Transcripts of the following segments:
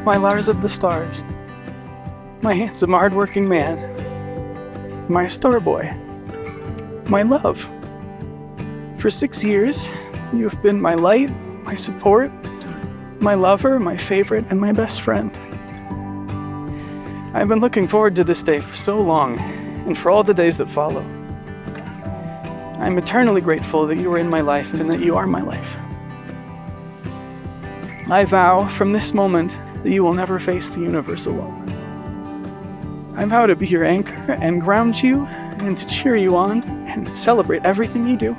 my Larz of the stars, my handsome, hard-working man, my star boy, my love. For 6 years, you have been my light, my support, my lover, my favorite, and my best friend. I've been looking forward to this day for so long, and for all the days that follow. I'm eternally grateful that you are in my life and that you are my life. I vow from this moment that you will never face the universe alone. I vow to be your anchor and ground you and to cheer you on and celebrate everything you do.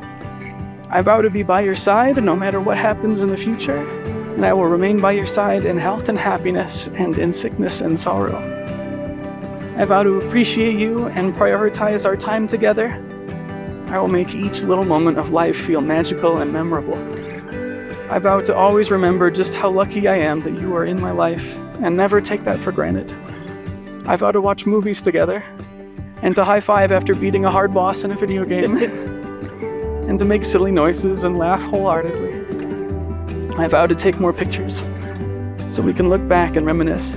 I vow to be by your side no matter what happens in the future, and I will remain by your side in health and happiness and in sickness and sorrow. I vow to appreciate you and prioritize our time together. I will make each little moment of life feel magical and memorable. I vow to always remember just how lucky I am that you are in my life and never take that for granted. I vow to watch movies together and to high-five after beating a hard boss in a video game and to make silly noises and laugh wholeheartedly. I vow to take more pictures so we can look back and reminisce.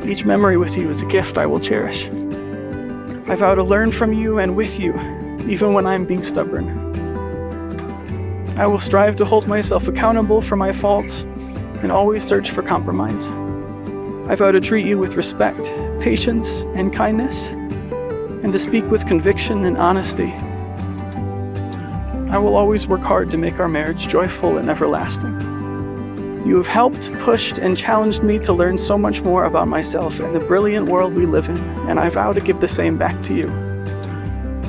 Each memory with you is a gift I will cherish. I vow to learn from you and with you, even when I'm being stubborn. I will strive to hold myself accountable for my faults and always search for compromise. I vow to treat you with respect, patience, and kindness, and to speak with conviction and honesty. I will always work hard to make our marriage joyful and everlasting. You have helped, pushed, and challenged me to learn so much more about myself and the brilliant world we live in, and I vow to give the same back to you.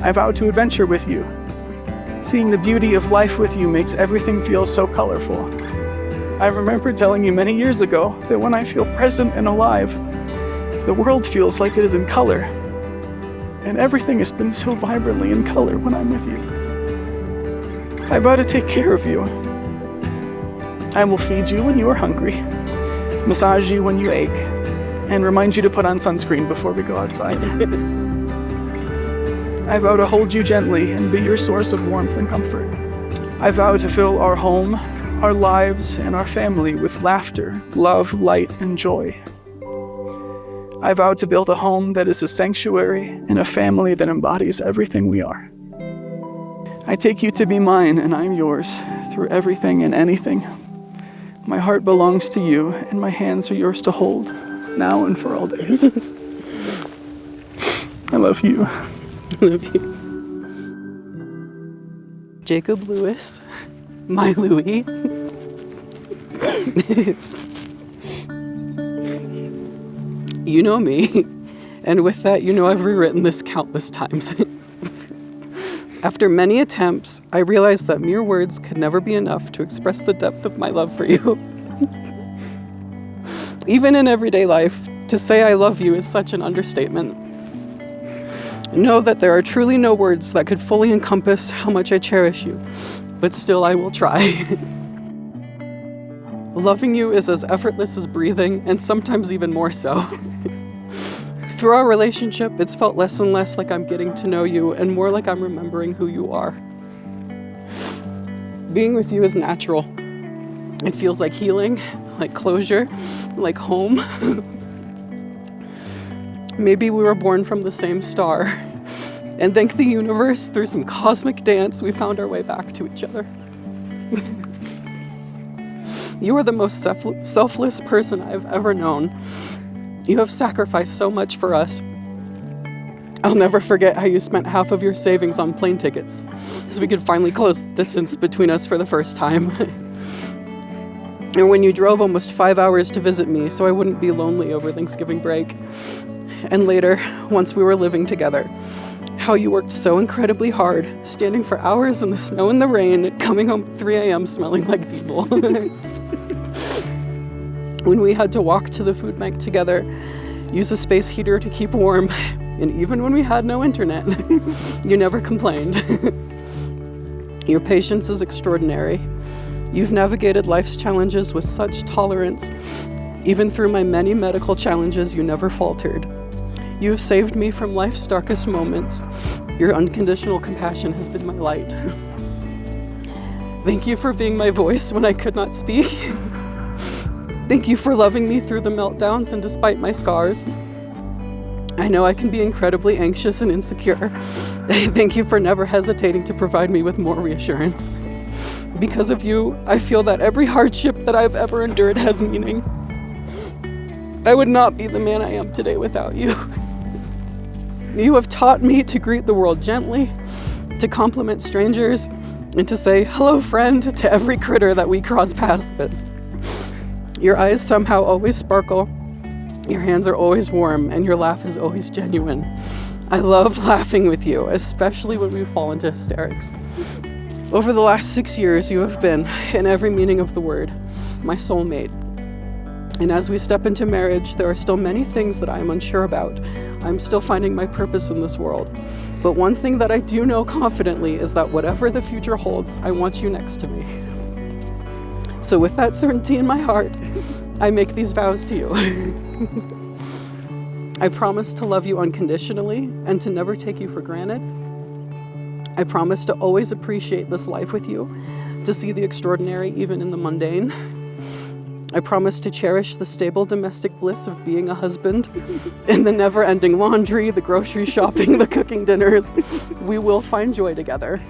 I vow to adventure with you. Seeing the beauty of life with you makes everything feel so colorful. I remember telling you many years ago that when I feel present and alive, the world feels like it is in color. And everything has been so vibrantly in color when I'm with you. I vow to take care of you. I will feed you when you are hungry, massage you when you ache, and remind you to put on sunscreen before we go outside. I vow to hold you gently and be your source of warmth and comfort. I vow to fill our home, our lives, and our family with laughter, love, light, and joy. I vow to build a home that is a sanctuary and a family that embodies everything we are. I take you to be mine, and I'm yours through everything and anything. My heart belongs to you, and my hands are yours to hold, now and for all days. I love you. Love you. Jacob Lewis, my Louie. You know me, and with that, you know I've rewritten this countless times. After many attempts, I realized that mere words could never be enough to express the depth of my love for you. Even in everyday life, to say I love you is such an understatement. Know that there are truly no words that could fully encompass how much I cherish you, but still I will try. Loving you is as effortless as breathing, and sometimes even more so. Through our relationship, it's felt less and less like I'm getting to know you and more like I'm remembering who you are. Being with you is natural. It feels like healing, like closure, like home. Maybe we were born from the same star, and thank the universe, through some cosmic dance, we found our way back to each other. You are the most selfless person I've ever known. You have sacrificed so much for us. I'll never forget how you spent half of your savings on plane tickets, so we could finally close the distance between us for the first time. And when you drove almost 5 hours to visit me so I wouldn't be lonely over Thanksgiving break. And later, once we were living together, how you worked so incredibly hard, standing for hours in the snow and the rain, coming home at 3 a.m. smelling like diesel. When we had to walk to the food bank together, use a space heater to keep warm, and even when we had no internet, you never complained. Your patience is extraordinary. You've navigated life's challenges with such tolerance. Even through my many medical challenges, you never faltered. You have saved me from life's darkest moments. Your unconditional compassion has been my light. Thank you for being my voice when I could not speak. Thank you for loving me through the meltdowns and despite my scars. I know I can be incredibly anxious and insecure. Thank you for never hesitating to provide me with more reassurance. Because of you, I feel that every hardship that I've ever endured has meaning. I would not be the man I am today without you. You have taught me to greet the world gently, to compliment strangers, and to say, "Hello, friend," to every critter that we cross paths with. Your eyes somehow always sparkle, your hands are always warm, and your laugh is always genuine. I love laughing with you, especially when we fall into hysterics. Over the last 6 years, you have been, in every meaning of the word, my soulmate. And as we step into marriage, there are still many things that I am unsure about. I'm still finding my purpose in this world. But one thing that I do know confidently is that whatever the future holds, I want you next to me. So with that certainty in my heart, I make these vows to you. I promise to love you unconditionally and to never take you for granted. I promise to always appreciate this life with you, to see the extraordinary even in the mundane. I promise to cherish the stable domestic bliss of being a husband and the never-ending laundry, the grocery shopping, the cooking dinners. We will find joy together.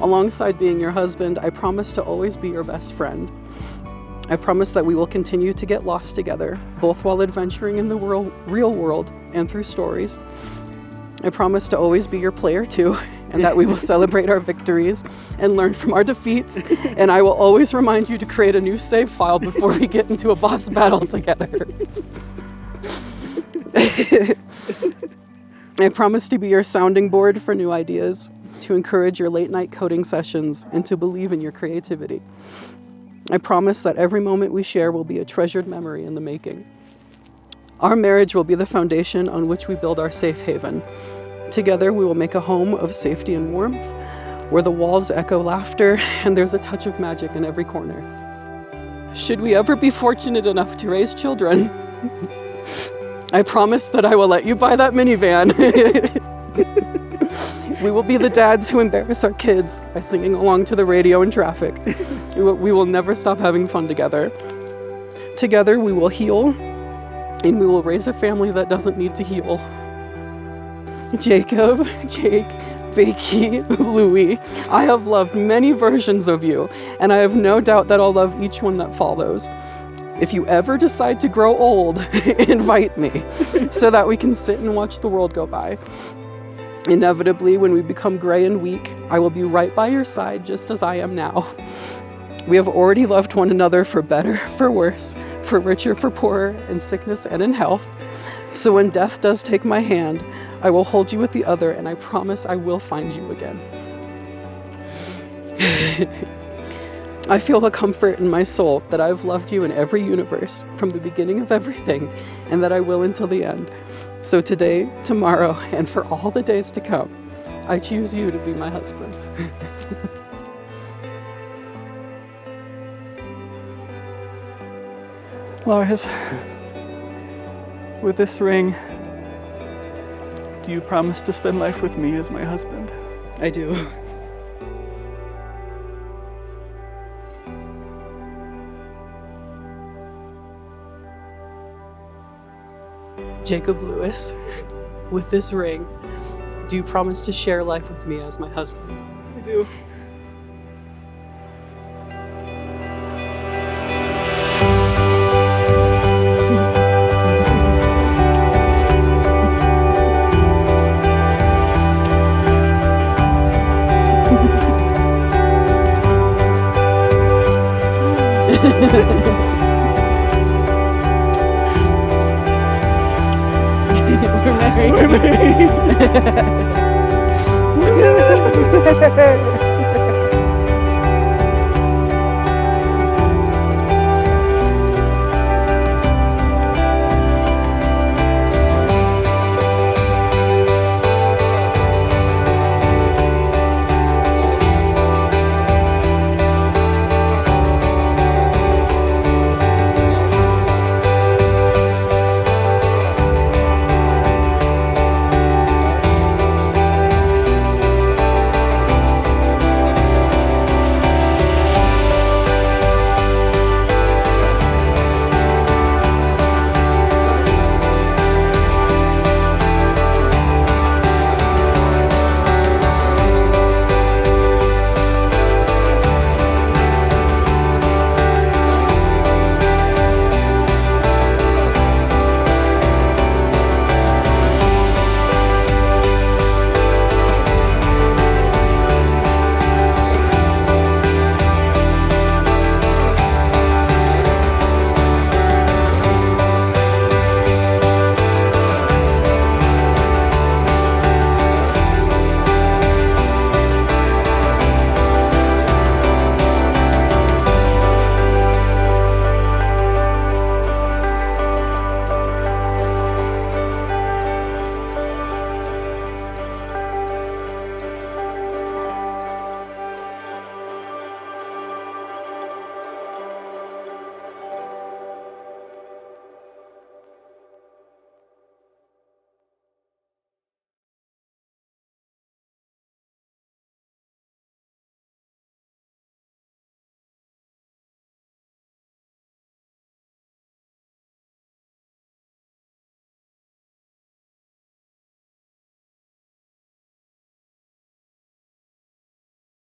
Alongside being your husband, I promise to always be your best friend. I promise that we will continue to get lost together, both while adventuring in the real world and through stories. I promise to always be your player too, and that we will celebrate our victories and learn from our defeats, and I will always remind you to create a new save file before we get into a boss battle together. I promise to be your sounding board for new ideas, to encourage your late night coding sessions, and to believe in your creativity. I promise that every moment we share will be a treasured memory in the making. Our marriage will be the foundation on which we build our safe haven. Together, we will make a home of safety and warmth, where the walls echo laughter and there's a touch of magic in every corner. Should we ever be fortunate enough to raise children, I promise that I will let you buy that minivan. We will be the dads who embarrass our kids by singing along to the radio in traffic. We will never stop having fun together. Together, we will heal, and we will raise a family that doesn't need to heal. Jacob, Jake, Bakey, Louie, I have loved many versions of you, and I have no doubt that I'll love each one that follows. If you ever decide to grow old, invite me, so that we can sit and watch the world go by. Inevitably, when we become gray and weak, I will be right by your side just as I am now. We have already loved one another for better, for worse, for richer, for poorer, in sickness and in health. So when death does take my hand, I will hold you with the other, and I promise I will find you again. I feel the comfort in my soul that I've loved you in every universe, from the beginning of everything, and that I will until the end. So today, tomorrow, and for all the days to come, I choose you to be my husband. Larz, with this ring, do you promise to spend life with me as my husband? I do. Jacob Lewis, with this ring, do you promise to share life with me as my husband? I do. We're married.